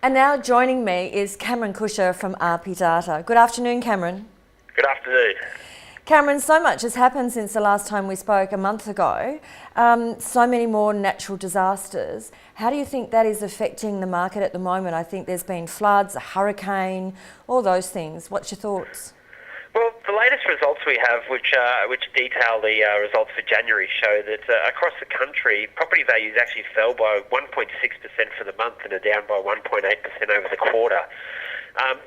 And now joining me is Cameron Cusher from RP Data. Good afternoon, Cameron. Good afternoon. Cameron, so much has happened since the last time we spoke a month ago. So many more natural disasters. How do you think that is affecting the market at the moment? I think there's been floods, a hurricane, all those things. What's your thoughts? Well, the latest results we have, which detail the results for January, show that across the country, property values actually fell by 1.6% for the month and are down by 1.8% over the quarter.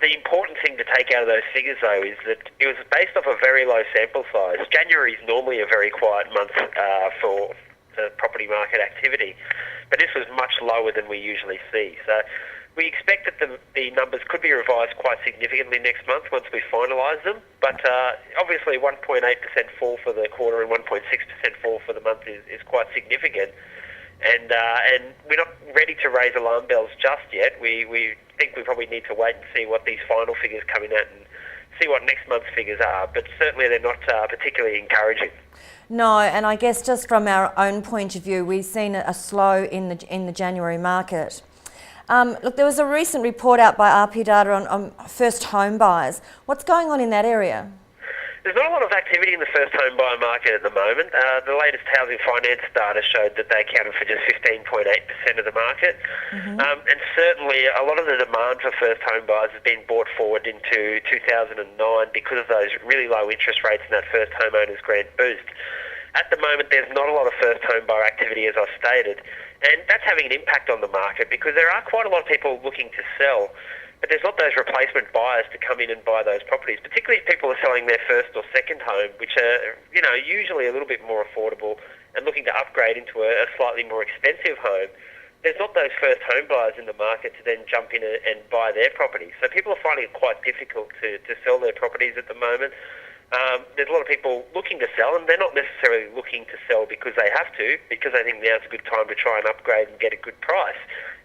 The important thing to take out of those figures, though, is that it was based off a very low sample size. January is normally a very quiet month for the property market activity, but this was much lower than we usually see. So we expect that the numbers could be revised quite significantly next month once we finalise them, but obviously 1.8% fall for the quarter and 1.6% fall for the month is quite significant. And we're not ready to raise alarm bells just yet. We think we probably need to wait and see what these final figures come in at and see what next month's figures are. But certainly they're not particularly encouraging. No, and I guess just from our own point of view, we've seen a slow in the January market. Look, there was a recent report out by RP Data on first home buyers. What's going on in that area? There's not a lot of activity in the first home buyer market at the moment. The latest housing finance data showed that they accounted for just 15.8% of the market. And certainly a lot of the demand for first home buyers has been brought forward into 2009 because of those really low interest rates and that first homeowners grant boost. At the moment, there's not a lot of first home buyer activity, as I've stated, and that's having an impact on the market because there are quite a lot of people looking to sell, but there's not those replacement buyers to come in and buy those properties, particularly if people are selling their first or second home, which are, usually a little bit more affordable and looking to upgrade into a slightly more expensive home. There's not those first home buyers in the market to then jump in and buy their properties. So people are finding it quite difficult to sell their properties at the moment. There's a lot of people looking to sell, and they're not necessarily looking to sell because they have to, because they think now's a good time to try and upgrade and get a good price.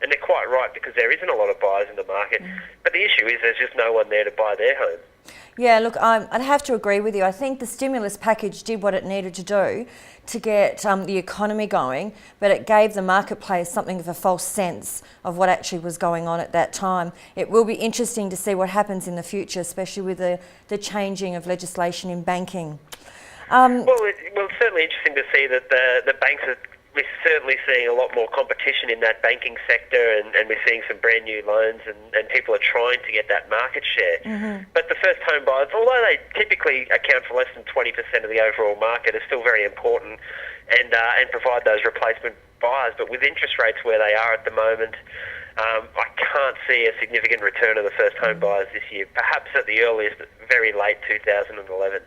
And they're quite right because there isn't a lot of buyers in the market. But the issue is there's just no one there to buy their home. Yeah, look, I'd have to agree with you. I think the stimulus package did what it needed to do to get the economy going, but it gave the marketplace something of a false sense of what actually was going on at that time. It will be interesting to see what happens in the future, especially with the changing of legislation in banking. It's certainly interesting to see that the banks are... We're certainly seeing a lot more competition in that banking sector, and we're seeing some brand new loans, and people are trying to get that market share. But the first home buyers, although they typically account for less than 20% of the overall market, are still very important and provide those replacement buyers. But with interest rates where they are at the moment, I can't see a significant return of the first home buyers this year, perhaps at the earliest, very late 2011.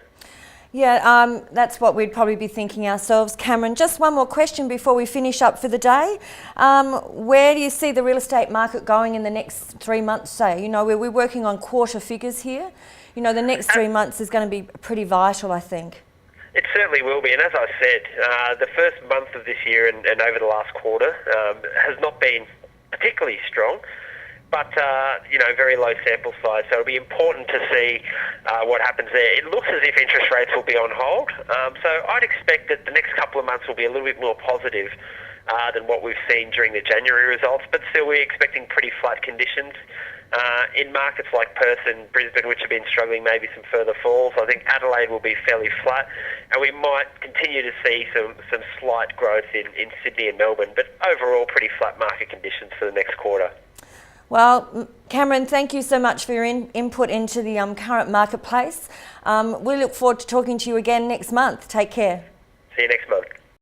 Yeah, that's what we'd probably be thinking ourselves. Cameron, just one more question before we finish up for the day. Where do you see the real estate market going in the next 3 months, say? We're working on quarter figures here. The next 3 months is going to be pretty vital, I think. It certainly will be, and as I said, the first month of this year and over the last quarter has not been particularly strong. But, very low sample size. So it'll be important to see what happens there. It looks as if interest rates will be on hold. So I'd expect that the next couple of months will be a little bit more positive than what we've seen during the January results. But still, we're expecting pretty flat conditions. In markets like Perth and Brisbane, which have been struggling, maybe some further falls. I think Adelaide will be fairly flat. And we might continue to see some slight growth in Sydney and Melbourne. But overall, pretty flat market conditions for the next quarter. Well, Cameron, thank you so much for your input into the current marketplace. We look forward to talking to you again next month. Take care. See you next month.